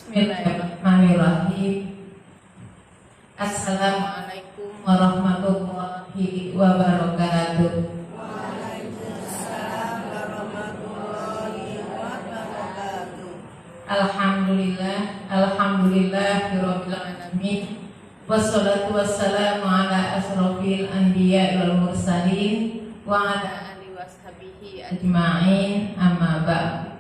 Bismillahirrahmanirrahim. Assalamualaikum warahmatullahi wabarakatuh. Waalaikumsalam warahmatullahi wabarakatuh. Alhamdulillahirabbil alamin. Wassalatu wassalamu ala asrofil anbiya wal mursalin wa ala alihi washabihi ajma'in, amma ba'd.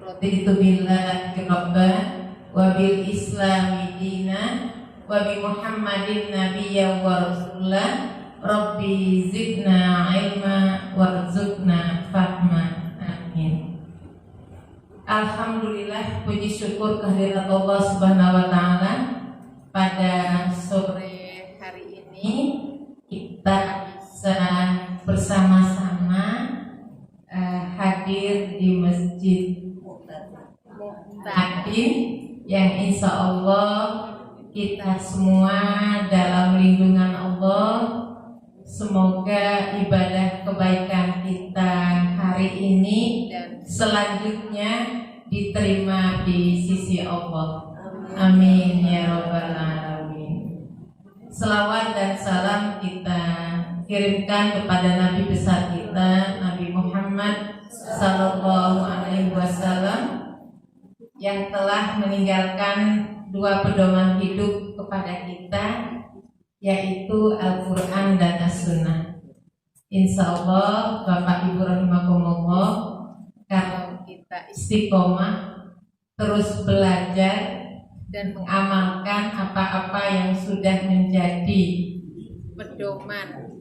Raditu billahi rabban wa bil islami dina wa bi Muhammadin nabiyya wa rasulah. Rabbi zidna ilma warzuqna fahma. Amin. Alhamdulillah, puji syukur kehadirat Allah Subhanahu wa taala. Pada sore hari ini kita bisa bersama-sama hadir di Masjid Muqtadin yang insya Allah kita semua dalam lindungan Allah. Semoga ibadah kebaikan kita hari ini dan selanjutnya diterima di sisi Allah. Amin ya rabbal alamin. Selawat dan salam kita kirimkan kepada Nabi besar kita, Nabi Muhammad sallallahu alaihi wasallam, yang telah meninggalkan dua pedoman hidup kepada kita, yaitu Al-Quran dan As-Sunnah. Insya Allah Bapak Ibu rahimakumullah, kalau kita istiqomah terus belajar dan mengamalkan apa-apa yang sudah menjadi pedoman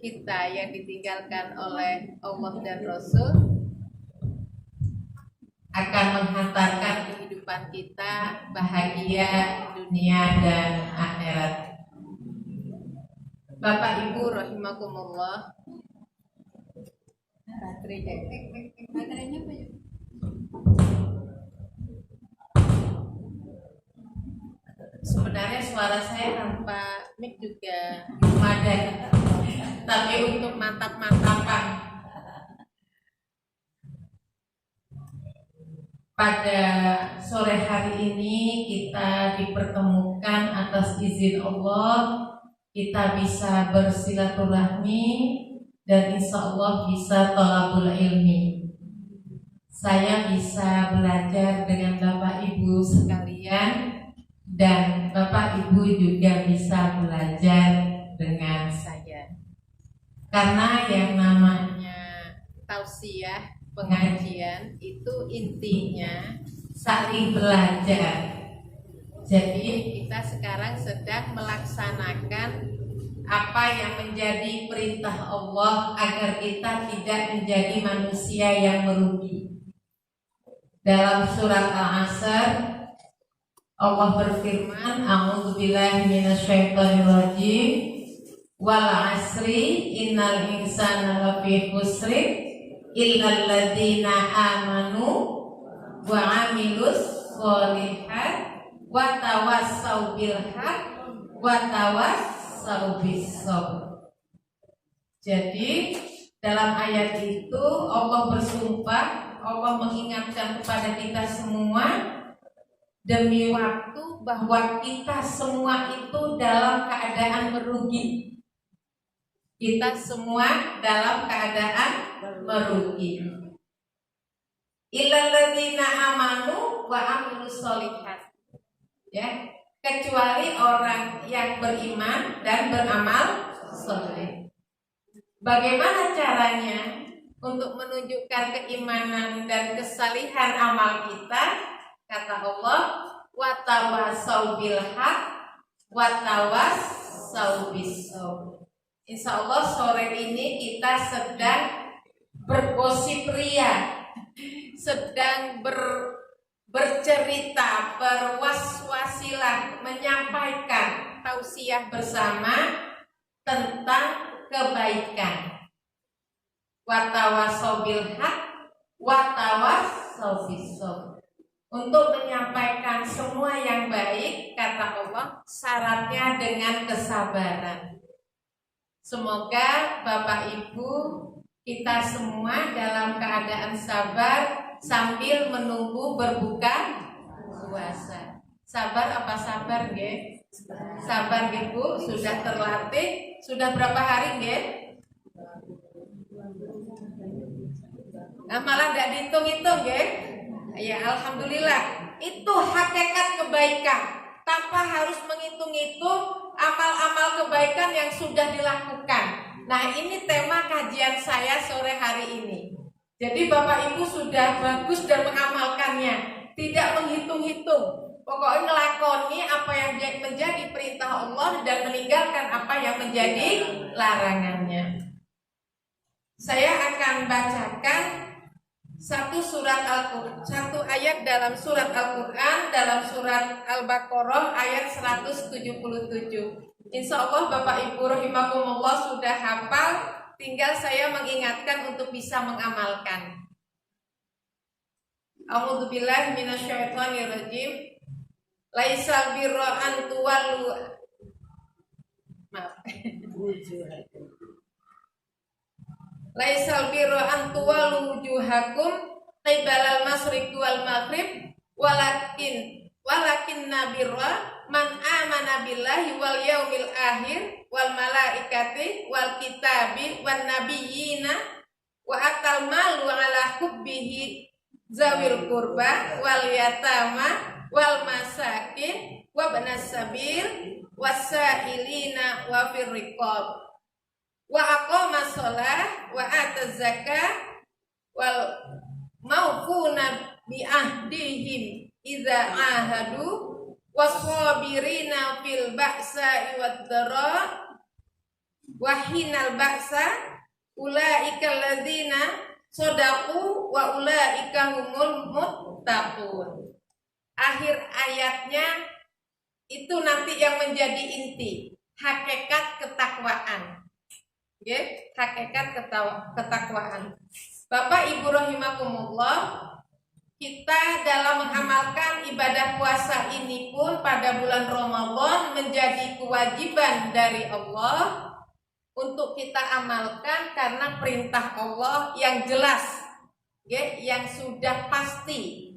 kita yang ditinggalkan oleh Allah dan Rasul, akan menghantarkan kehidupan kita bahagia dunia dan akhirat. Bapak Ibu rahimakumullah, baterainya apa ya? Sebenarnya suara saya tanpa mic juga ada, tapi untuk mantap-mantapan pada sore hari ini kita dipertemukan atas izin Allah. Kita bisa bersilaturahmi dan insya Allah bisa thalabul ilmi. Saya bisa belajar dengan Bapak Ibu sekalian, dan Bapak Ibu juga bisa belajar dengan saya. Karena yang namanya tausiah, pengajian, itu intinya saling belajar. Jadi kita sekarang sedang melaksanakan apa yang menjadi perintah Allah agar kita tidak menjadi manusia yang merugi. Dalam surat Al-Asr Allah berfirman, a'udzubillahi minasyaitonirrajim, wal 'asri innal insana lafi khusrin illal ladzina amanu wa 'amilus sholihat wa tawassau bil haq wa tawassau bis sabr. Jadi dalam ayat itu Allah bersumpah, Allah mengingatkan kepada kita semua demi waktu bahwa kita semua itu dalam keadaan merugi. Kita semua dalam keadaan merugi. Illal ladzina amanu wa 'amilus sholihat. Ya, kecuali orang yang beriman dan beramal soleh. Bagaimana caranya untuk menunjukkan keimanan dan kesalihan amal kita? Kata Allah, wa tawassau bil haq wa tawassau bis sabr. Insya Allah sore ini kita sedang bergosip ria, sedang bercerita, berwaswasilah, menyampaikan tausiah bersama tentang kebaikan. Wa tawassau bil haq wa tawassau bis sabr. Untuk menyampaikan semua yang baik, kata Allah, syaratnya dengan kesabaran. Semoga Bapak Ibu kita semua dalam keadaan sabar sambil menunggu berbuka puasa. Sabar apa sabar nggih? Sabar nggih Bu, sudah terlatih. Sudah berapa hari nggih? Nah, malah tidak dihitung-hitung nggih. Ya alhamdulillah. Itu hakikat kebaikan. Tanpa harus menghitung-hitung amal-amal kebaikan yang sudah dilakukan. Nah, ini tema kajian saya sore hari ini. Jadi Bapak Ibu sudah bagus dan mengamalkannya, tidak menghitung-hitung. Pokoknya ngelakoni apa yang menjadi perintah Allah dan meninggalkan apa yang menjadi larangannya. Saya akan bacakan satu ayat dalam surat Al-Quran, dalam surat Al-Baqarah ayat 177. Insya Allah Bapak Ibu rahimakumullah sudah hafal, tinggal saya mengingatkan untuk bisa mengamalkan. A'udzubillahi minasyaitonirrajim. Laisal birra an tuwallu Laisal birra an tuwallu wujuhakum qibalal masyriqi wal maghrib walakin nabirra man amana billahi wal yaumil akhir wal malaikati wal kitabi wan nabiyina wa atal malu ala hubbihi zawil qurba wal yatama wal masakin wa banas sabil wasailina wa fir riqab wa aqama shalah wa ataz zakah wal maufuna bi ahdihim idza ahadu wasabirina fil ba'sa wad dara wa hinal ba'sa ulaika alladzina shadaqu wa ulaika humul muttaqun. Akhir ayatnya itu nanti yang menjadi inti hakikat ketakwaan. Oke, hakikat ketakwaan. Bapak Ibu rahimakumullah, kita dalam mengamalkan ibadah puasa ini pun pada bulan Ramadan menjadi kewajiban dari Allah untuk kita amalkan karena perintah Allah yang jelas, yang sudah pasti.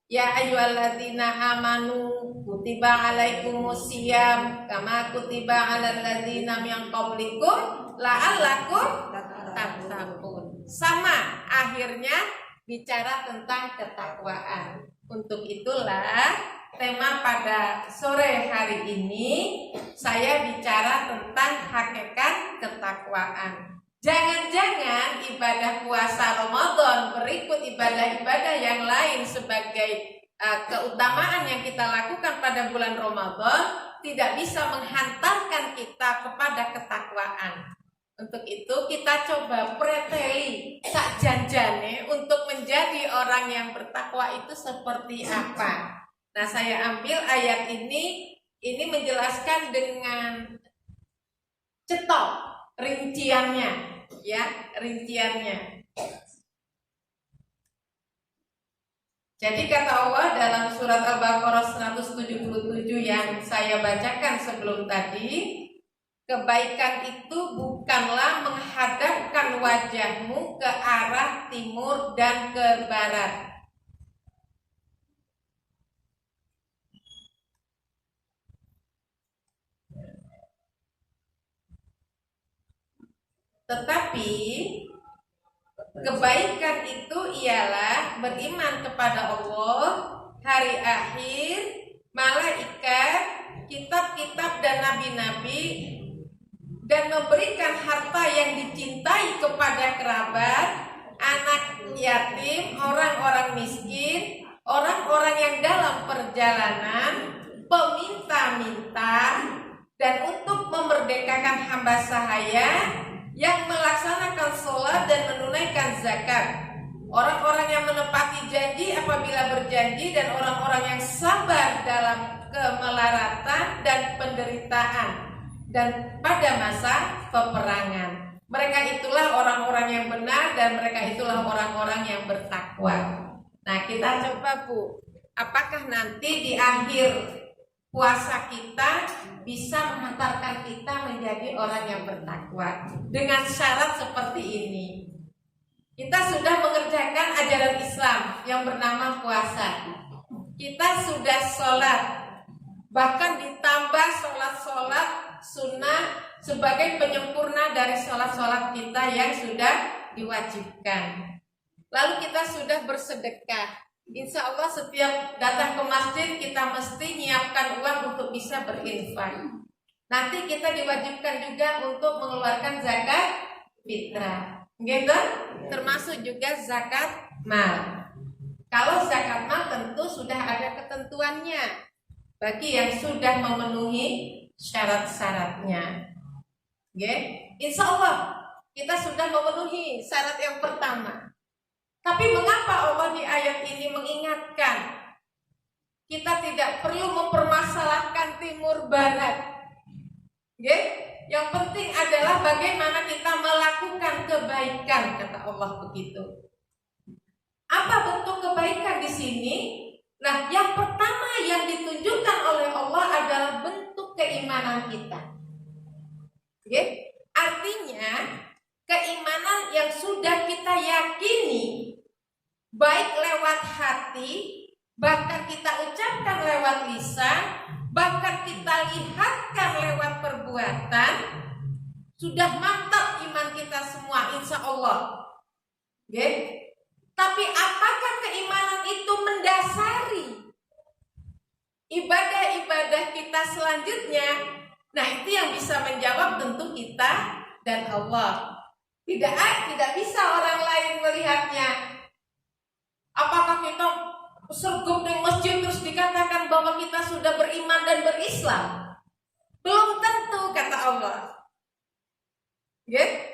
Ya ayyuhalladzina amanu kutiba alaikumusiyam kama kutiba alal ladzina min qablikum la'allakum tattaqun. Sama akhirnya bicara tentang ketakwaan. Untuk itulah tema pada sore hari ini saya bicara tentang hakikat ketakwaan. Jangan-jangan ibadah puasa Ramadan berikut ibadah-ibadah yang lain sebagai keutamaan yang kita lakukan pada bulan Ramadan tidak bisa menghantarkan kita kepada ketakwaan. Untuk itu kita coba preteli sak janjane untuk menjadi orang yang bertakwa itu seperti apa. Nah, saya ambil ayat ini menjelaskan dengan cetok rinciannya. Rinciannya. Jadi kata Allah dalam surat Al-Baqarah 177 yang saya bacakan sebelum tadi, kebaikan itu bukanlah menghadapkan wajahmu ke arah timur dan ke barat. Tetapi kebaikan itu ialah beriman kepada Allah, hari akhir, malaikat, kitab-kitab dan nabi-nabi, dan memberikan harta yang dicintai kepada kerabat, anak yatim, orang-orang miskin, orang-orang yang dalam perjalanan, peminta-minta, dan untuk memerdekakan hamba sahaya yang melaksanakan sholat dan menunaikan zakat, orang-orang yang menepati janji apabila berjanji, dan orang-orang yang sabar dalam kemelaratan dan penderitaan dan pada masa peperangan. Mereka itulah orang-orang yang benar dan mereka itulah orang-orang yang bertakwa. Nah, kita coba Bu, apakah nanti di akhir puasa kita bisa menghantarkan kita menjadi orang yang bertakwa dengan syarat seperti ini. Kita sudah mengerjakan ajaran Islam yang bernama puasa. kita sudah sholat, bahkan ditambah sholat-sholat sunnah sebagai penyempurna dari sholat-sholat kita yang sudah diwajibkan. Lalu kita sudah bersedekah. Insya Allah setiap datang ke masjid kita mesti nyiapkan uang untuk bisa berinfak. Nanti kita diwajibkan juga untuk mengeluarkan zakat fitrah, gitu? Termasuk juga zakat mal. Kalau zakat mal tentu sudah ada ketentuannya bagi yang sudah memenuhi syarat-syaratnya. Insya Allah kita sudah memenuhi syarat yang pertama. Tapi mengapa Allah di ayat ini mengingatkan kita tidak perlu mempermasalahkan timur barat? Yang penting adalah bagaimana kita melakukan kebaikan, kata Allah begitu. Apa bentuk kebaikan di sini? Nah, yang pertama yang ditunjukkan oleh Allah adalah bentuk keimanan kita. Artinya keimanan yang sudah kita yakini, baik lewat hati, bahkan kita ucapkan lewat lisan, bahkan kita lihatkan lewat perbuatan, sudah mantap iman kita semua, insya Allah. Tapi apakah keimanan itu mendasari ibadah-ibadah kita selanjutnya? Nah, itu yang bisa menjawab tentu kita dan Allah. Tidak bisa orang lain melihatnya. Apakah kita sergap di masjid terus dikatakan bahwa kita sudah beriman dan berislam? Belum tentu, kata Allah.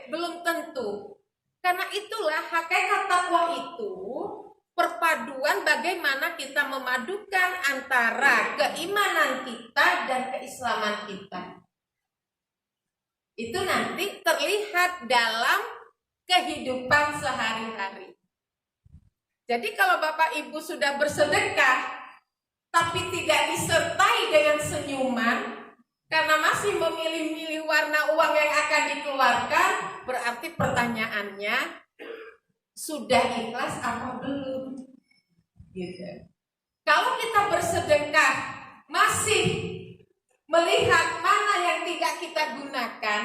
Belum tentu. Karena itulah hakikat takwa itu perpaduan bagaimana kita memadukan antara keimanan kita dan keislaman kita. Itu nanti terlihat dalam kehidupan sehari-hari. Jadi kalau Bapak Ibu sudah bersedekah tapi tidak disertai dengan senyuman karena masih memilih-milih warna uang yang akan dikeluarkan, berarti pertanyaannya sudah ikhlas apa belum? Kalau kita bersedekah masih melihat mana yang tidak kita gunakan,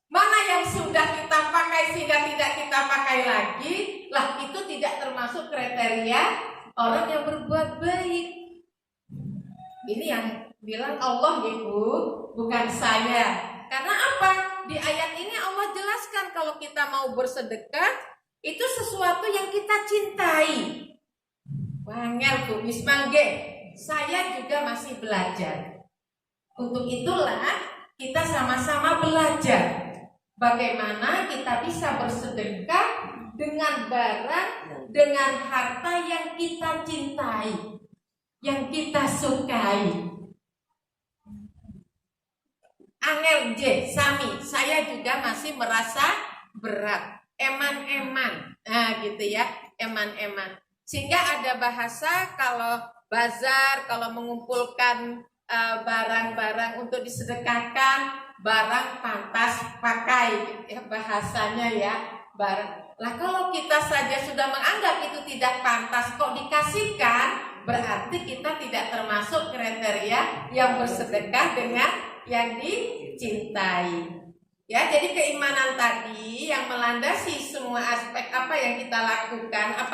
mana yang sudah kita pakai sehingga tidak kita pakai lagi, lah itu tidak termasuk kriteria orang yang berbuat baik. Ini yang bilang Allah, Ibu, bukan saya. Karena apa? Di ayat ini Allah jelaskan kalau kita mau bersedekah itu sesuatu yang kita cintai. Wangel Bu Mismangge, saya juga masih belajar. Untuk itulah kita sama-sama belajar bagaimana kita bisa bersedekah dengan barang, dengan harta yang kita cintai, yang kita sukai. Angel J, Sami, saya juga masih merasa berat, eman-eman, gitu ya, eman-eman. Sehingga ada bahasa kalau bazar, kalau mengumpulkan barang-barang untuk disedekahkan, barang pantas pakai, gitu ya, bahasanya ya, barang. Lah kalau kita saja sudah menganggap itu tidak pantas kok dikasihkan, berarti kita tidak termasuk kriteria yang bersedekah dengan yang dicintai. Ya, jadi keimanan tadi yang melandasi semua aspek apa yang kita lakukan, apa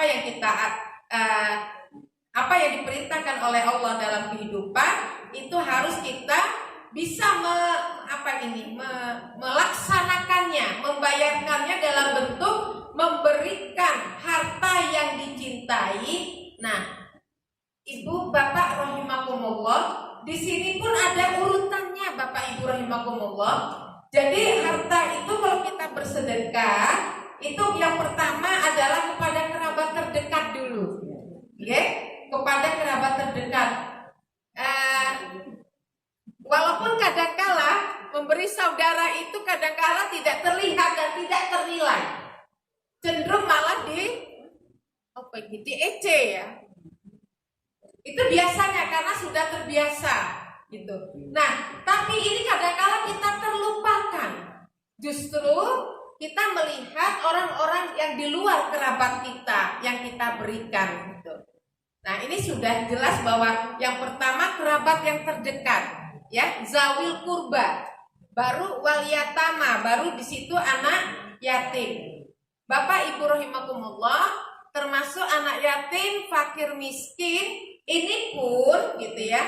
yang diperintahkan oleh Allah dalam kehidupan, itu harus kita bisa melaksanakannya, membayarkannya dalam bentuk memberikan harta yang dicintai. Nah, Ibu Bapak rahimakumullah, di sini pun ada urutannya Bapak Ibu rahimakumullah. Jadi harta itu kalau kita bersedekah, itu yang pertama adalah kepada kerabat terdekat dulu. Kepada kerabat terdekat. Walaupun kadangkala memberi saudara itu kadangkala tidak terlihat dan tidak ternilai. Cenderung malah di ece ya. Itu biasanya karena sudah terbiasa gitu. Nah, tapi ini kadang-kala kita terlupakan. Justru kita melihat orang-orang yang di luar kerabat kita yang kita berikan gitu. Nah, ini sudah jelas bahwa yang pertama kerabat yang terdekat, ya, zawil kurba, baru wal yatama, baru di situ anak yatim. Bapak Ibu rahimakumullah, termasuk anak yatim, fakir miskin, ini pun gitu ya.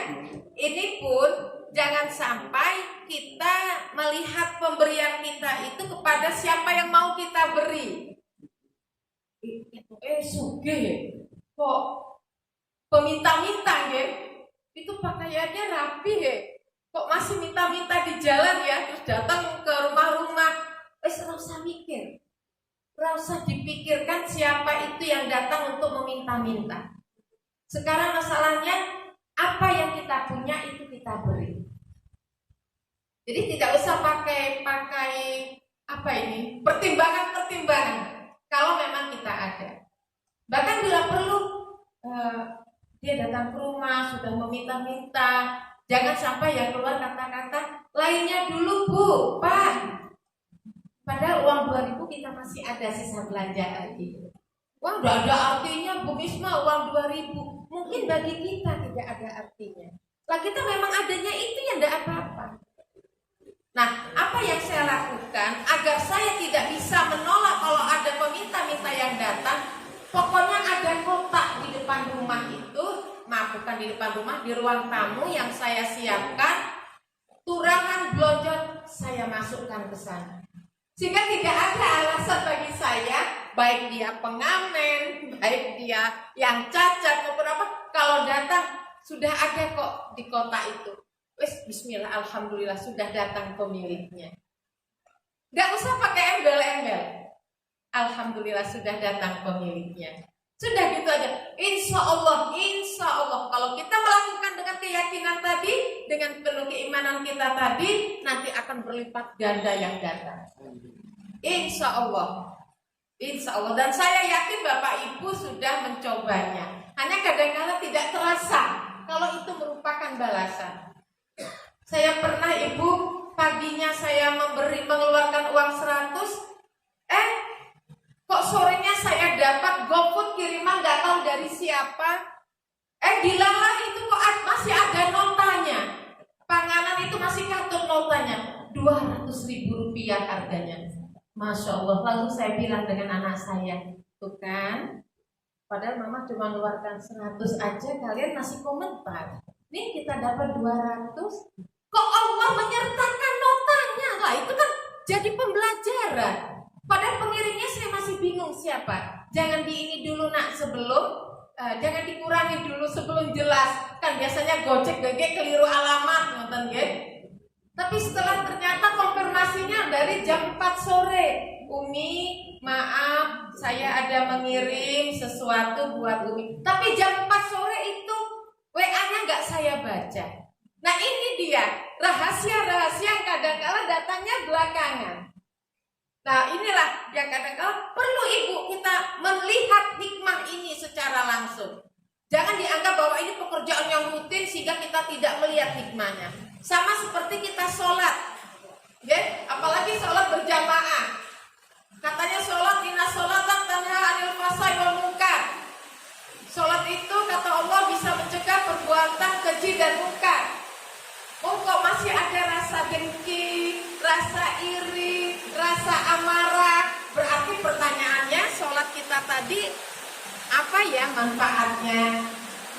Ini pun jangan sampai kita melihat pemberian kita itu kepada siapa yang mau kita beri. Sugih ya. Kok peminta-minta ya, itu pakaiannya rapi ya, kok masih minta-minta di jalan ya, terus datang ke rumah-rumah, usah mikir, usah dipikirkan siapa itu yang datang untuk meminta-minta. Sekarang masalahnya apa yang kita punya itu kita beri. Jadi tidak usah pakai apa ini, pertimbangan kalau memang kita ada. Bahkan bila perlu dia datang ke rumah sudah meminta-minta, jangan sampai yang keluar kata-kata lainnya dulu Bu, Pak. Padahal uang 2000 kita masih ada sisa belanja lagi. Uang udah ada artinya Bu Misma, uang 2000 mungkin bagi kita tidak ada artinya. Lah kita memang adanya itu yang tidak apa-apa. Nah, apa yang saya lakukan agar saya tidak bisa menolak kalau ada peminta-minta yang datang? Pokoknya ada kotak di depan rumah itu, bukan di depan rumah, di ruang tamu yang saya siapkan, turangan blonjot saya masukkan ke sana. Sehingga tidak ada alasan bagi saya, baik dia pengamen, baik dia yang cacat maupun apa, kalau datang sudah ada kok di kotak itu. Bismillah, alhamdulillah sudah datang pemiliknya. Gak usah pakai embel-embel. Alhamdulillah sudah datang pemiliknya. Sudah gitu aja. Insya Allah kalau kita melakukan dengan keyakinan tadi, dengan penuh keimanan kita tadi, nanti akan berlipat ganda yang datang. Insya Allah. Dan saya yakin Bapak Ibu sudah mencobanya. Hanya kadang-kadang tidak terasa kalau itu merupakan balasan. Saya pernah Ibu, paginya saya mengeluarkan uang 100, kok sorenya saya dapat GoFood kiriman nggak tahu dari siapa. Dilalah itu kok masih ada notanya. Panganan itu masih kartu notanya. 200.000 rupiah harganya. Masya Allah. Lalu saya bilang dengan anak saya, tuh kan, padahal mama cuma mengeluarkan 100 aja, kalian masih komentar. Nih kita dapat 200. Kok Allah menyertakan notanya? Lah itu kan jadi pembelajaran. Padahal pengirimnya saya masih bingung siapa. Jangan di ini dulu nak sebelum, jangan dikurangi dulu sebelum jelas. Kan biasanya Gojek keliru alamat, nonton gitu. Tapi setelah ternyata konfirmasinya dari jam 4 sore. Umi, maaf, saya ada mengirim sesuatu buat Umi. Tapi jam 4 sore itu WA-nya nggak saya baca. Nah ini dia rahasia-rahasia yang kadang-kala datangnya belakangan. Nah inilah yang kadang-kadang perlu Ibu kita melihat hikmah ini secara langsung. Jangan dianggap bahwa ini pekerjaan yang rutin sehingga kita tidak melihat hikmahnya. Sama seperti kita sholat, apalagi sholat berjamaah. Katanya sholat inna sholatan tanha anil fahsya'i wal munkar. Sholat itu kata Allah bisa mencegah perbuatan keji dan munkar. Kok masih ada rasa dengki, rasa iri, rasa amarah? Berarti pertanyaannya sholat kita tadi apa ya manfaatnya?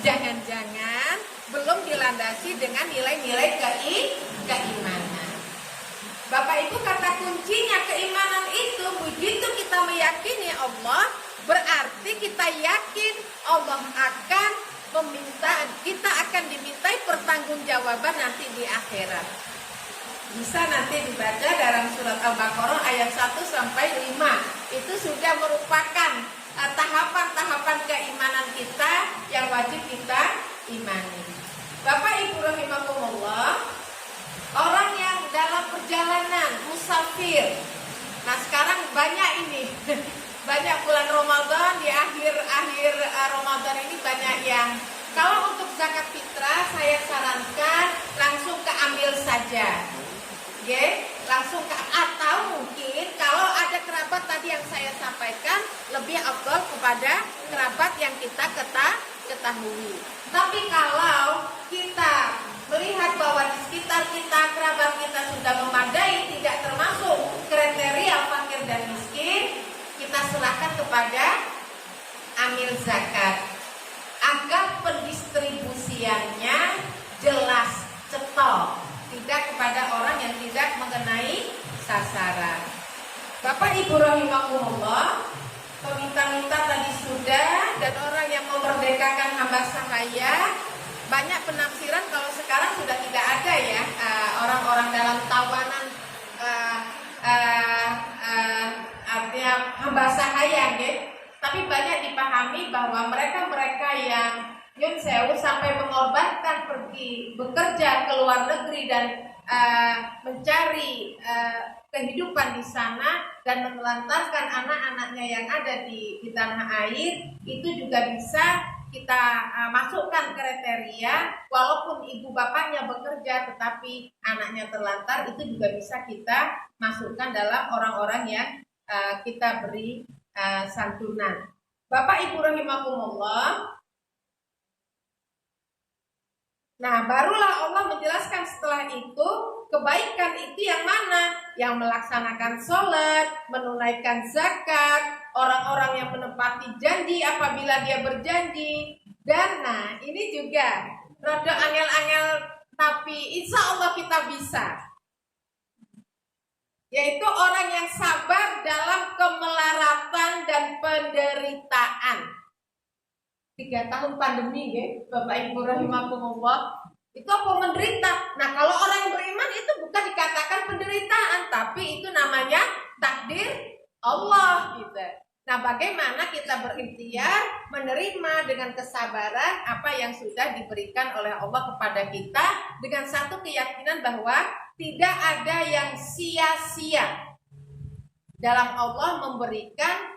Jangan-jangan belum dilandasi dengan nilai-nilai keimanan. Bapak Ibu, kata kuncinya keimanan itu begitu kita meyakini Allah, berarti kita yakin Allah akan kita akan dimintai pertanggungjawaban nanti di akhirat. Bisa nanti dibaca dalam surat Al-Baqarah ayat 1 sampai 5. Itu sudah merupakan tahapan-tahapan keimanan kita yang wajib kita imani. Bapak Ibu rahimakumullah, orang yang dalam perjalanan musafir. Nah sekarang banyak ini banyak bulan Ramadan, di akhir Ramadan ini banyak yang, kalau untuk zakat fitrah saya sarankan langsung keambil saja, langsung ke, atau mungkin kalau ada kerabat tadi yang saya sampaikan lebih afdal kepada kerabat yang kita ketahui. Tapi kalau kita melihat bahwa di sekitar kita, kerabat kita sudah memadai, tidak termasuk kriteria fakir dan miskin, kita serahkan kepada amil zakat agar pendistribusiannya jelas, cetok, tidak kepada orang yang tidak mengenai sasaran. Bapak Ibu rahimakumullah, peminta-minta tadi sudah, dan orang yang memerdekakan hamba sahaya, banyak penafsiran kalau sekarang sudah tidak ada ya orang-orang dalam tawanan, artinya hamba sahaya gitu. Tapi banyak dipahami bahwa mereka-mereka yang Yun Sewu sampai mengorbankan pergi bekerja ke luar negeri dan mencari kehidupan di sana dan menelantarkan anak-anaknya yang ada di tanah air, itu juga bisa kita masukkan kriteria. Walaupun ibu bapaknya bekerja tetapi anaknya terlantar, itu juga bisa kita masukkan dalam orang-orang yang kita beri santunan. Bapak Ibu rahimakumullah. Nah, barulah Allah menjelaskan setelah itu kebaikan itu yang mana? Yang melaksanakan sholat, menunaikan zakat, orang-orang yang menepati janji apabila dia berjanji. Dan nah, ini juga rada angel-angel, tapi insya Allah kita bisa. Yaitu orang yang sabar dalam kemelaratan dan penderitaan. 3 tahun pandemi ya, Bapak Ibu rahimakumullah, itu apa menderita. Nah, kalau orang yang beriman itu bukan dikatakan penderitaan, tapi itu namanya takdir Allah gitu. Nah, bagaimana kita berikhtiar menerima dengan kesabaran apa yang sudah diberikan oleh Allah kepada kita, dengan satu keyakinan bahwa tidak ada yang sia-sia dalam Allah memberikan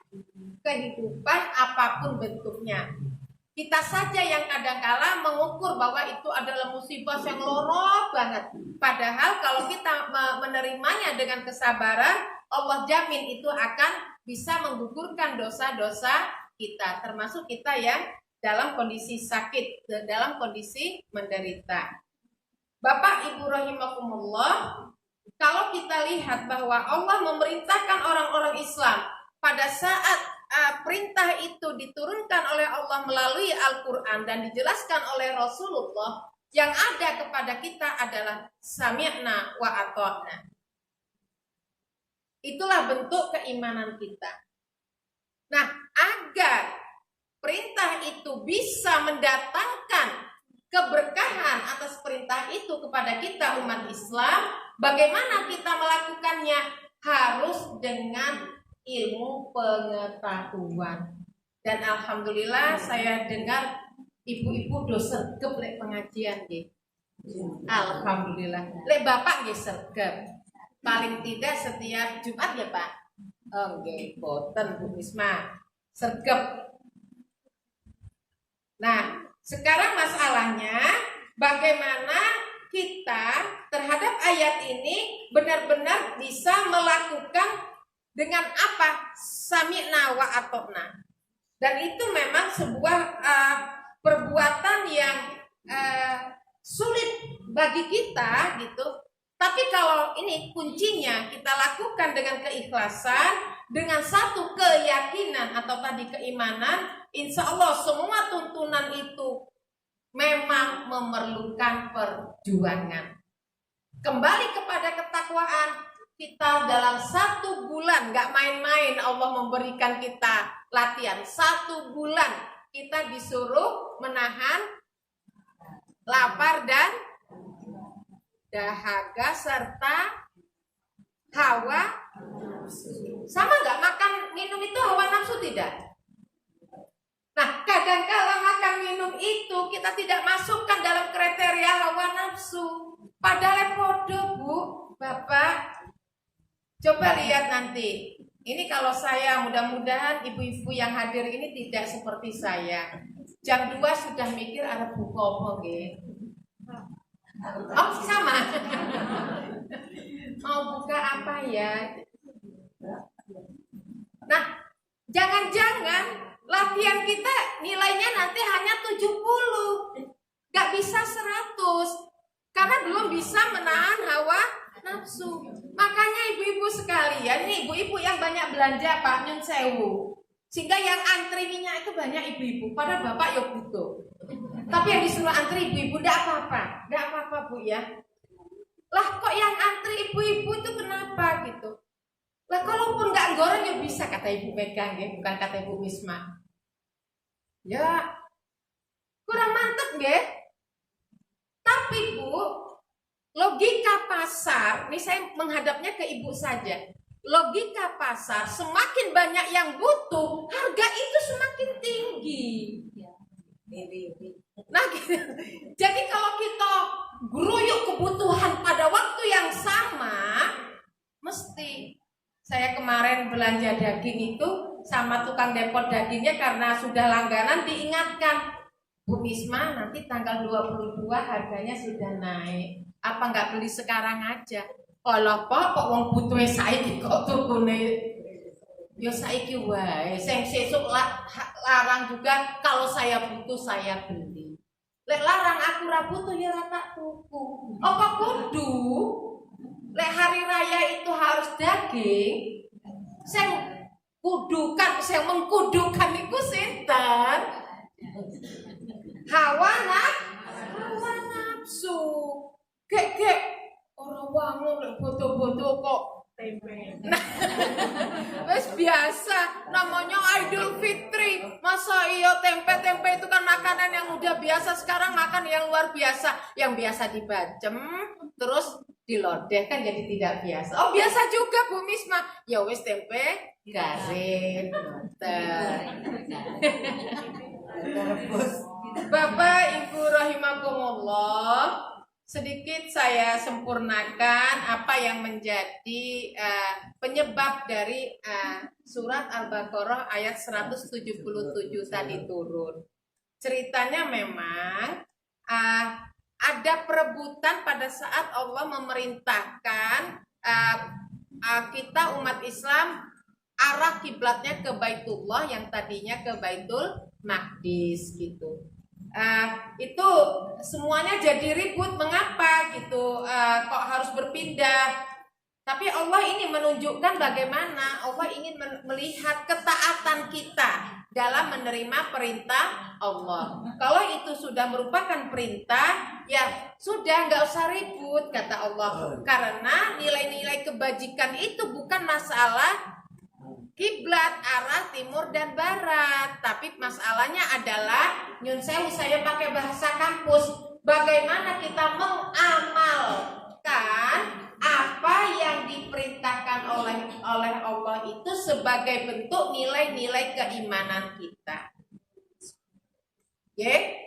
kehidupan apapun bentuknya. Kita saja yang kadang-kala mengukur bahwa itu adalah musibah yang lorok banget. Padahal kalau kita menerimanya dengan kesabaran, Allah jamin itu akan bisa menggugurkan dosa-dosa kita, termasuk kita yang dalam kondisi sakit, dalam kondisi menderita. Bapak Ibu rahimakumullah, kalau kita lihat bahwa Allah memerintahkan orang-orang Islam pada saat perintah itu diturunkan oleh Allah melalui Al-Quran dan dijelaskan oleh Rasulullah, yang ada kepada kita adalah sami'na wa ata'na. Itulah bentuk keimanan kita. Nah, agar perintah itu bisa mendatangkan keberkahan atas perintah itu kepada kita umat Islam, bagaimana kita melakukannya? Harus dengan ilmu pengetahuan. Dan alhamdulillah saya dengar ibu-ibu do sergep lek pengajian nggih. Alhamdulillah. Lek bapak nggih sergep. Paling tidak setiap Jumat ya, Pak. Nggih, boten Bu Misma. Sergep. Nah, sekarang masalahnya bagaimana kita terhadap ayat ini benar-benar bisa melakukan dengan apa? Sami'na wa ata'na. Dan itu memang sebuah perbuatan yang sulit bagi kita gitu. Tapi kalau ini kuncinya kita lakukan dengan keikhlasan, dengan satu keyakinan atau tadi keimanan, insya Allah semua tuntunan itu memang memerlukan perjuangan. Kembali kepada ketakwaan, kita dalam 1 bulan, gak main-main Allah memberikan kita latihan. 1 bulan kita disuruh menahan lapar dan dahaga serta hawa. Sama gak makan minum itu hawa nafsu tidak? Nah, kadang-kala makan minum itu kita tidak masukkan dalam kriteria hawa nafsu. Padahal podo Bu, Bapak. Coba lihat nanti. Ini kalau saya, mudah-mudahan ibu-ibu yang hadir ini tidak seperti saya. Jam 2 sudah mikir ada buku apa nggih. Oh, sama. Mau buka apa ya? Nah, jangan-jangan latihan kita nilainya nanti hanya 70. bisa 100 karena belum bisa menahan hawa nafsu. Makanya ibu-ibu sekalian, nih ibu-ibu yang banyak belanja Pak Nyun Sewu, sehingga yang antri minyak itu banyak ibu-ibu, padahal bapak ya butuh. Tapi yang disuruh antri ibu-ibu, enggak apa-apa Bu ya. Lah kok yang antri ibu-ibu itu kenapa gitu? Lah kalaupun nggak goreng ya bisa, kata Ibu Mega, ya, bukan kata Ibu Wisma. Ya kurang mantep ya. Tapi Bu, logika pasar, ini saya menghadapnya ke ibu saja. Logika pasar, semakin banyak yang butuh, harga itu semakin tinggi. Nah, gitu. Jadi kalau kita geruyuk kebutuhan pada waktu yang sama, mesti. Saya kemarin belanja daging itu sama tukang depot dagingnya, karena sudah langganan diingatkan, Bu Misma nanti tanggal 22 harganya sudah naik. Apa nggak beli sekarang aja? Kalau kok wong butuhe saiki kok turune. Yo saiki wae, sing sesuk larang juga, kalau saya butuh saya beli. Lek larang aku ra butuh ya ra tak tuku. Apa kudu? Lek hari raya itu harus daging. Sing kudukan, sing mengkudukan iku sinten? Hawa nafsu. Gek ora wangun lek bodo-bodo kok tempe. Nah, wes biasa, namanya Idul Fitri. Masa iya tempe itu kan makanan yang udah biasa, sekarang makan yang luar biasa. Yang biasa dibacem, terus dilodeh kan jadi tidak biasa. Oh biasa juga Bu Misma. Ya wes tempe garing, Bapak Ibu rahimakumullah, sedikit saya sempurnakan apa yang menjadi penyebab dari surat Al-Baqarah ayat 177 tadi turun. Ceritanya memang ada perebutan pada saat Allah memerintahkan kita umat Islam arah kiblatnya ke Baitullah yang tadinya ke Baitul Maqdis gitu. Itu semuanya jadi ribut, mengapa gitu, kok harus berpindah. Tapi Allah ini menunjukkan bagaimana Allah ingin melihat ketaatan kita dalam menerima perintah Allah. Kalau itu sudah merupakan perintah, ya sudah, nggak usah ribut kata Allah. Karena nilai-nilai kebajikan itu bukan masalah kiblat arah timur dan barat, tapi masalahnya adalah, nyun sewu saya pakai bahasa kampus, bagaimana kita mengamalkan apa yang diperintahkan oleh Allah itu sebagai bentuk nilai-nilai keimanan kita.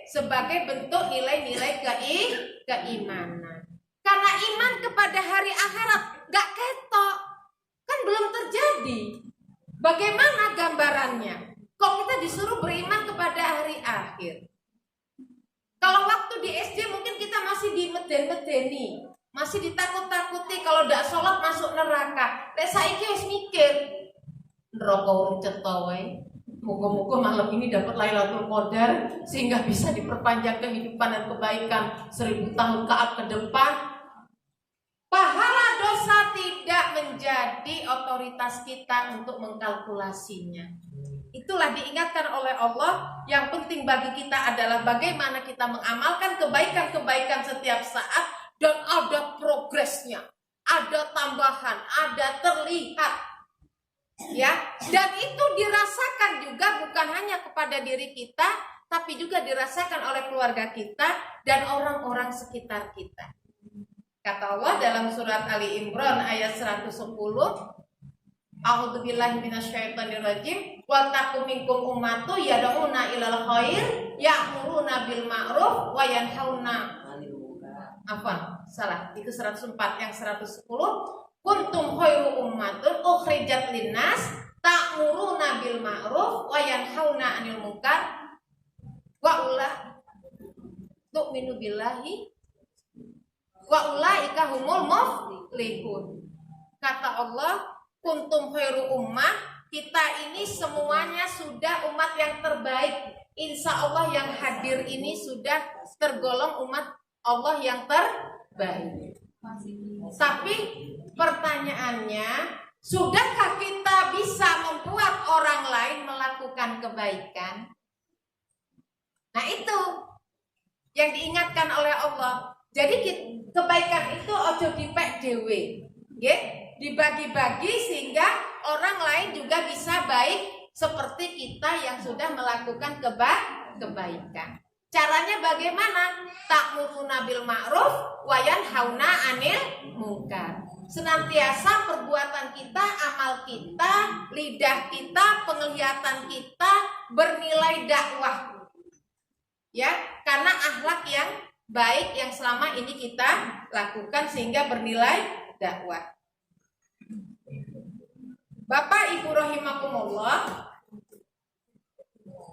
Sebagai bentuk nilai-nilai keimanan. Karena iman kepada hari akhirat gak ketok, kan belum terjadi. Bagaimana gambarannya? Kok kita disuruh beriman kepada hari akhir? Kalau waktu di SD mungkin kita masih dimeden-medeni, masih ditakut-takuti kalau tidak sholat masuk neraka. Lek saiki wis mikir, neraka urip cetha wae. Moga-moga malam ini dapat Lailatul Qadar sehingga bisa diperpanjang kehidupan dan kebaikan 1000 tahun ke depan. Pahala dosa tidak menjadi otoritas kita untuk mengkalkulasinya. Itulah diingatkan oleh Allah, yang penting bagi kita adalah bagaimana kita mengamalkan kebaikan-kebaikan setiap saat dan ada progresnya, ada tambahan, ada terlihat. Ya, dan itu dirasakan juga bukan hanya kepada diri kita, tapi juga dirasakan oleh keluarga kita dan orang-orang sekitar kita. Kata Allah dalam surat Ali Imran ayat 110, A'udzubillahi minasyaitonirrajim, wa takum minkum ummatu yad'una ilal khair ya'muruna bil ma'ruf wa yanhauna. Salah, itu 104. Yang 110, kuntum khairu ummatun ukhrijat linnas ta'muruna bil ma'ruf wa yanhauna 'anil munkar wa tu'minu billahi wa ulaika humul muflihun. Kata Allah, kuntum khairu ummah, kita ini semuanya sudah umat yang terbaik, insya Allah yang hadir ini sudah tergolong umat Allah yang terbaik. Tapi pertanyaannya, sudahkah kita bisa membuat orang lain melakukan kebaikan? Nah itu yang diingatkan oleh Allah. Jadi kebaikan itu ojo dipek dewe, dibagi-bagi sehingga orang lain juga bisa baik seperti kita yang sudah melakukan kebaikan. Caranya bagaimana? Ta'muruna bil ma'ruf wa yanhauna 'anil munkar. Senantiasa perbuatan kita, amal kita, lidah kita, penglihatan kita bernilai dakwah. Ya, karena akhlak yang baik yang selama ini kita lakukan sehingga bernilai dakwah. Bapak Ibu rahimakumullah,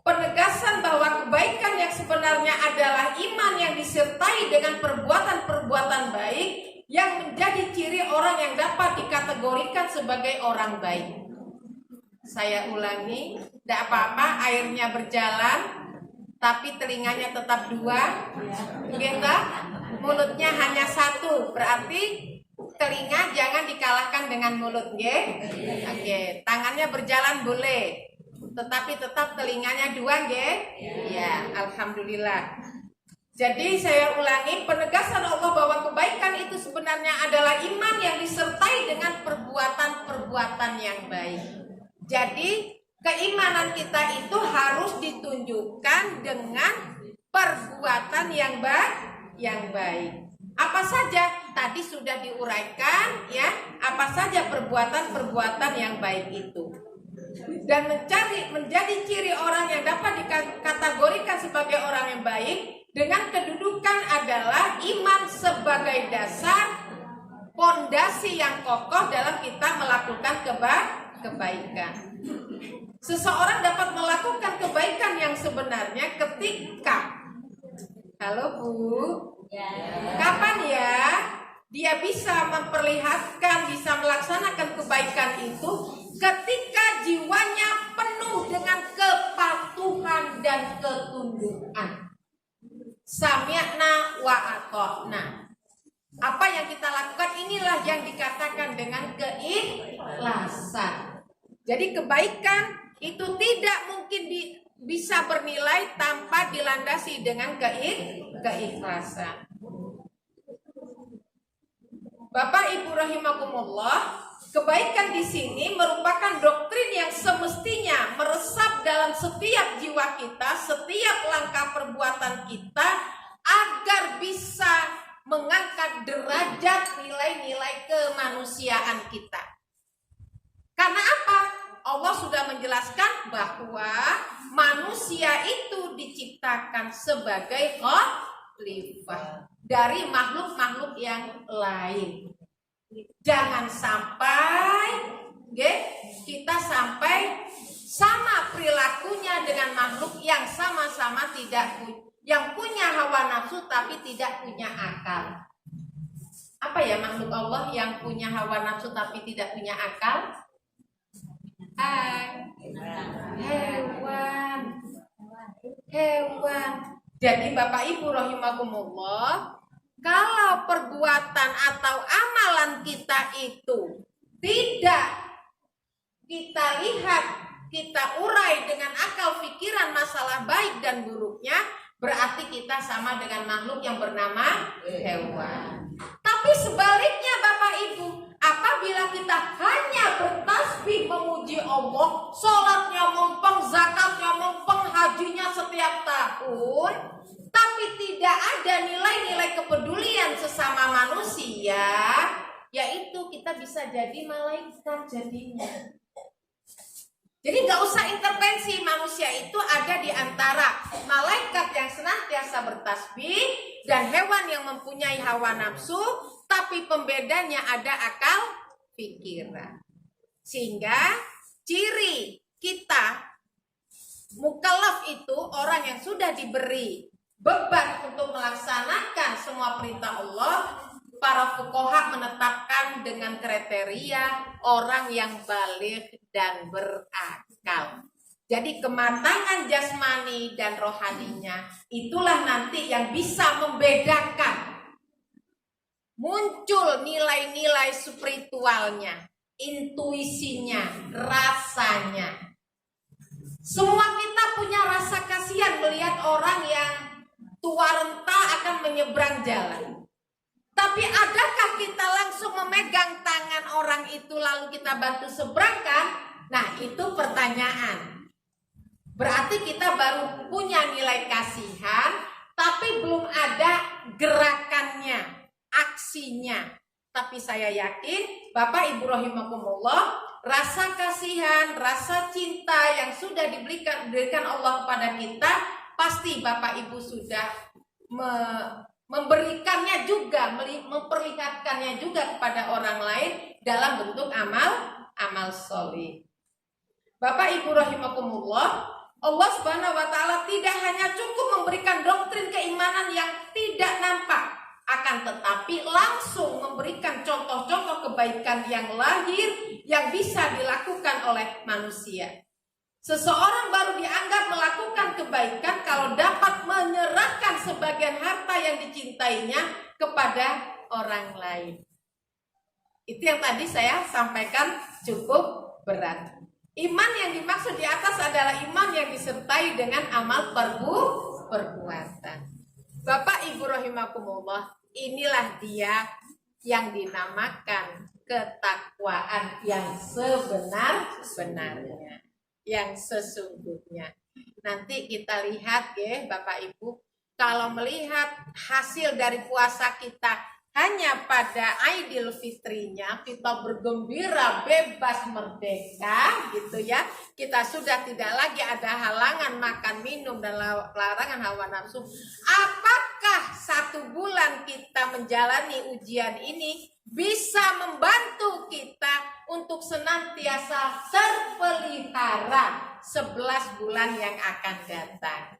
penegasan bahwa kebaikan yang sebenarnya adalah iman yang disertai dengan perbuatan-perbuatan baik yang menjadi ciri orang yang dapat dikategorikan sebagai orang baik. Saya ulangi, tidak apa-apa airnya berjalan tapi telinganya tetap dua, gitu. Mulutnya hanya satu, berarti telinga jangan dikalahkan dengan mulut, Oke. Tangannya berjalan boleh, tetapi tetap telinganya dua, Ya, alhamdulillah. Jadi saya ulangi, penegasan Allah bahwa kebaikan itu sebenarnya adalah iman yang disertai dengan perbuatan-perbuatan yang baik. Jadi keimanan kita itu harus ditunjukkan dengan perbuatan yang baik. Apa saja? Tadi sudah diuraikan, ya. Apa saja perbuatan-perbuatan yang baik itu. Dan menjadi ciri orang yang dapat dikategorikan sebagai orang yang baik dengan kedudukan adalah iman sebagai dasar pondasi yang kokoh dalam kita melakukan kebaikan. Seseorang dapat melakukan kebaikan yang sebenarnya ketika, halo Bu, kapan ya dia bisa memperlihatkan, bisa melaksanakan kebaikan itu ketika jiwanya penuh dengan kepatuhan dan ketundukan. Sami'na wa ata'na. Apa yang kita lakukan inilah yang dikatakan dengan keikhlasan. Jadi kebaikan itu tidak mungkin bisa bernilai tanpa dilandasi dengan keikhlasan. Bapak Ibu rahimakumullah, kebaikan di sini merupakan doktrin yang semestinya meresap dalam setiap jiwa kita, setiap langkah perbuatan kita agar bisa mengangkat derajat nilai-nilai kemanusiaan kita. Karena apa? Allah sudah menjelaskan bahwa manusia itu diciptakan sebagai khalifah dari makhluk-makhluk yang lain. Jangan sampai kita sampai sama perilakunya dengan makhluk yang sama-sama yang punya hawa nafsu tapi tidak punya akal. Apa ya makhluk Allah yang punya hawa nafsu tapi tidak punya akal? Hewan. Jadi Bapak Ibu rahimakumullah, kalau perbuatan atau amalan kita itu tidak kita lihat, kita urai dengan akal pikiran masalah baik dan buruknya, berarti kita sama dengan makhluk yang bernama hewan. Tapi sebaliknya Bapak Ibu, apabila kita hanya bertasbih memuji Allah, sholatnya mumpeng, zakatnya mumpeng, hajinya setiap tahun, tapi tidak ada nilai-nilai kepedulian sesama manusia, yaitu kita bisa jadi malaikat jadinya. Jadi nggak usah intervensi, manusia itu ada di antara malaikat yang senantiasa bertasbih dan hewan yang mempunyai hawa nafsu, tapi pembedanya ada akal pikiran. Sehingga ciri kita mukallaf itu orang yang sudah diberi beban untuk melaksanakan semua perintah Allah. Para fuqaha menetapkan dengan kriteria orang yang baligh dan berakal. Jadi kematangan jasmani dan rohaninya itulah nanti yang bisa membedakan, muncul nilai-nilai spiritualnya, intuisinya, rasanya. Semua kita punya rasa kasihan melihat orang yang tua renta akan menyeberang jalan. Tapi adakah kita langsung memegang tangan orang itu lalu kita bantu seberangkan? Nah, itu pertanyaan. Berarti kita baru punya nilai kasihan, tapi belum ada gerakannya, aksinya. Tapi saya yakin Bapak Ibu rahimakumullah, rasa kasihan, rasa cinta yang sudah diberikan Allah kepada kita, pasti Bapak Ibu sudah memberikannya juga, memperlihatkannya juga kepada orang lain dalam bentuk amal soleh. Bapak Ibu rahimakumullah, Allah Subhanahu wa taala tidak hanya cukup memberikan doktrin keimanan yang tidak nampak, akan tetapi langsung memberikan contoh-contoh kebaikan yang lahir yang bisa dilakukan oleh manusia. Seseorang baru dianggap melakukan kebaikan kalau dapat menyerahkan sebagian harta yang dicintainya kepada orang lain. Itu yang tadi saya sampaikan cukup berat. Iman yang dimaksud di atas adalah iman yang disertai dengan amal perbuatan. Bapak Ibu rahimakumullah, inilah dia yang dinamakan ketakwaan yang sebenar-benarnya, yang sesungguhnya. Nanti kita lihat ya Bapak Ibu, kalau melihat hasil dari puasa kita hanya pada Idul Fitrinya kita bergembira, bebas, merdeka gitu ya. Kita sudah tidak lagi ada halangan makan, minum, dan larangan hawa nafsu. Apakah 1 bulan kita menjalani ujian ini bisa membantu kita untuk senantiasa terpelihara 11 bulan yang akan datang?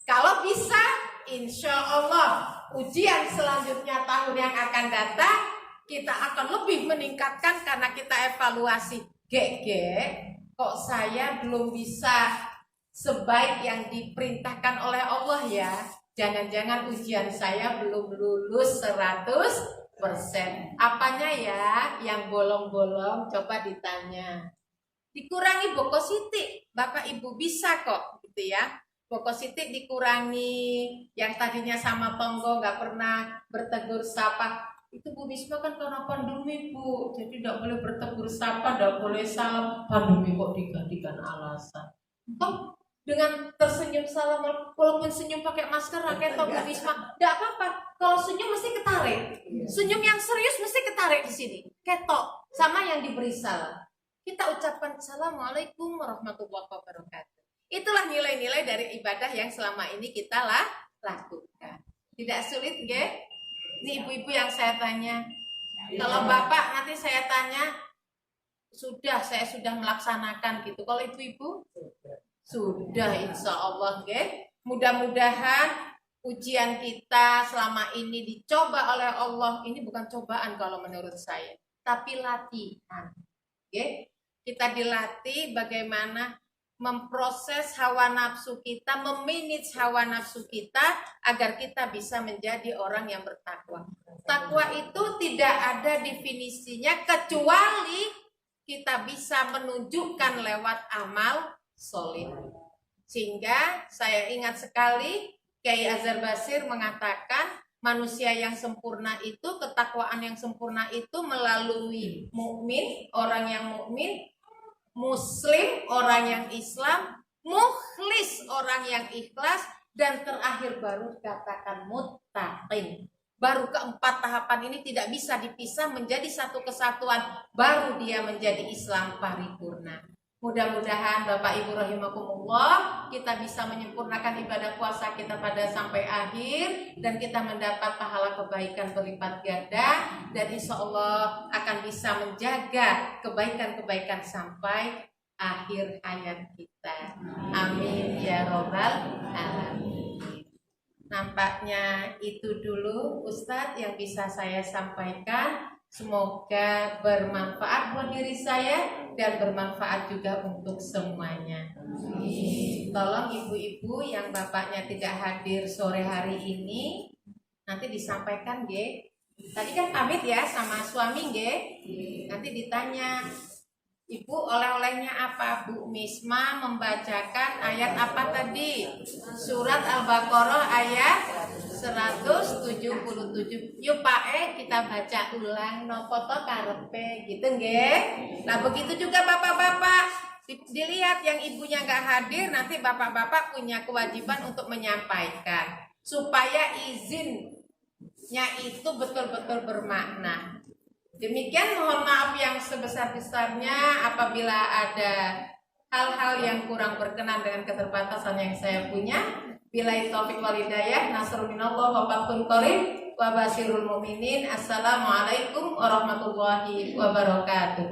Kalau bisa, insya Allah ujian selanjutnya tahun yang akan datang kita akan lebih meningkatkan karena kita evaluasi. Kok saya belum bisa sebaik yang diperintahkan oleh Allah ya? Jangan-jangan ujian saya belum lulus 100%. Apanya ya yang bolong-bolong? Coba ditanya. Dikurangi bokositik, Bapak Ibu bisa kok gitu ya. Bokositik dikurangi, yang tadinya sama tonggo nggak pernah bertegur sapa. Itu Bu Bisma kan karena pandemi Bu, jadi tidak boleh bertegur sapa, tidak boleh salam. Pandemi kok digantikan alasan. Toh dengan tersenyum salam, walaupun senyum pakai masker, rakyat Bu Bisma, tidak apa-apa. Kalau senyum mesti ketarik, senyum yang serius mesti ketarik di sini. Ketok sama yang diberi salam. Kita ucapkan Assalamualaikum warahmatullahi wabarakatuh. Itulah nilai-nilai dari ibadah yang selama ini kita lakukan. Tidak sulit, nggih? Ini ibu-ibu yang saya tanya. Kalau bapak nanti saya tanya, saya sudah melaksanakan gitu. Kalau ibu-ibu sudah, insya Allah, nggih. Mudah-mudahan ujian kita selama ini dicoba oleh Allah. Ini bukan cobaan kalau menurut saya, tapi latihan. Nggih. Kita dilatih bagaimana memproses hawa nafsu kita, memanage hawa nafsu kita agar kita bisa menjadi orang yang bertakwa. Takwa itu tidak ada definisinya kecuali kita bisa menunjukkan lewat amal soleh. Sehingga saya ingat sekali Kiai Azhar Basir mengatakan manusia yang sempurna itu, ketakwaan yang sempurna itu melalui mukmin, orang yang mukmin, Muslim, orang yang Islam, mukhlis, orang yang ikhlas, dan terakhir baru katakan muttaqin. Baru keempat tahapan ini tidak bisa dipisah menjadi satu kesatuan, baru dia menjadi Islam paripurna. Mudah-mudahan Bapak Ibu rahimakumullah kita bisa menyempurnakan ibadah puasa kita pada sampai akhir dan kita mendapat pahala kebaikan berlipat ganda dan insya Allah akan bisa menjaga kebaikan-kebaikan sampai akhir hayat kita. Amin ya robbal alamin. Nampaknya itu dulu Ustadz yang bisa saya sampaikan. Semoga bermanfaat buat diri saya dan bermanfaat juga untuk semuanya. Tolong ibu-ibu yang bapaknya tidak hadir sore hari ini nanti disampaikan, G. Tadi kan pamit ya sama suami, G. Nanti ditanya, Ibu oleh-olehnya apa? Bu Misma membacakan ayat apa tadi? Surat Al-Baqarah ayat 177. Yuk Pak kita baca ulang nopo to karepe gitu nggih. Nah begitu juga bapak-bapak, dilihat yang ibunya nggak hadir, nanti bapak-bapak punya kewajiban untuk menyampaikan supaya izinnya itu betul-betul bermakna. Demikian, mohon maaf yang sebesar-besarnya apabila ada hal-hal yang kurang berkenan dengan keterbatasan yang saya punya. Billahi taufiq wal hidayah, nasrun minallah wa fathun qarib wa basyirul mu'minin. Assalamualaikum warahmatullahi wabarakatuh.